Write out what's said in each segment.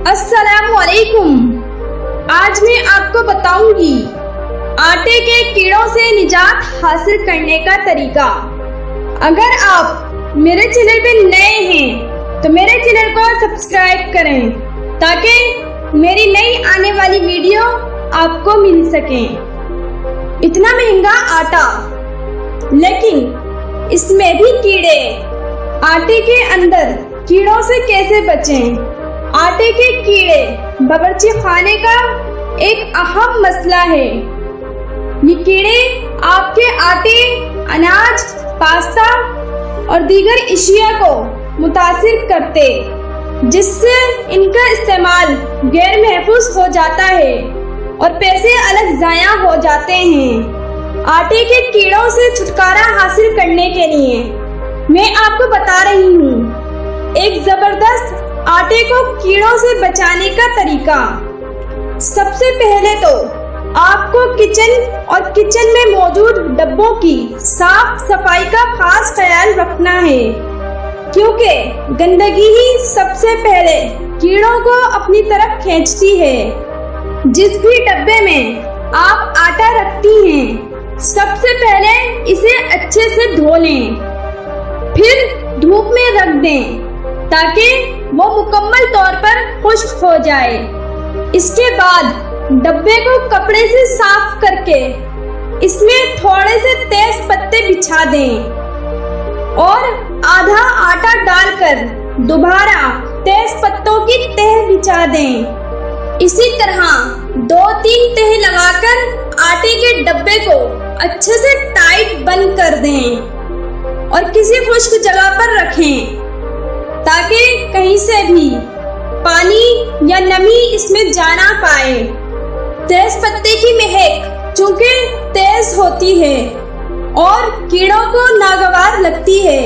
अस्सलाम वालेकुम। आज मैं आपको बताऊंगी आटे के कीड़ों से निजात हासिल करने का तरीका। अगर आप मेरे चैनल पे नए हैं तो मेरे चैनल को सब्सक्राइब करें ताकि मेरी नई आने वाली वीडियो आपको मिल सके। इतना महंगा आटा लेकिन इसमें भी कीड़े। आटे के अंदर कीड़ों से कैसे बचें? आटे के कीड़े बावर्ची खाने का एक अहम मसला है। ये कीड़े आपके आटे, अनाज, पास्ता और दीगर अशिया को मुतासिर करते, जिससे इनका इस्तेमाल गैर महफूज हो जाता है और पैसे अलग ज़ाया हो जाते हैं। आटे के कीड़ों से छुटकारा हासिल करने के लिए मैं आपको बता रही हूँ एक जबरदस्त आटे को कीड़ों से बचाने का तरीका। सबसे पहले तो आपको किचन में मौजूद डब्बों की साफ सफाई का खास ख्याल रखना है, क्योंकि गंदगी ही सबसे पहले कीड़ों को अपनी तरफ खींचती है। जिस भी डब्बे में आप आटा रखती हैं, सबसे पहले इसे अच्छे से धो लें, फिर धूप में रख दें ताकि वो मुकम्मल तौर पर खुश्क हो जाए। इसके बाद डब्बे को कपड़े से साफ करके इसमें थोड़े से तेज पत्ते बिछा दें और आधा आटा डालकर दोबारा तेज पत्तों की तह बिछा दें। इसी तरह 2-3 तह लगाकर आटे के डब्बे को अच्छे से टाइट बंद कर दें और किसी खुश्क जगह पर रखें ताकि कहीं से भी पानी या नमी इसमें जा ना पाए। तेज पत्ते की महक चूंकि तेज होती है और कीड़ों को नागवार लगती है,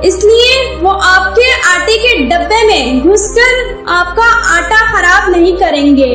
इसलिए वो आपके आटे के डब्बे में घुसकर आपका आटा खराब नहीं करेंगे।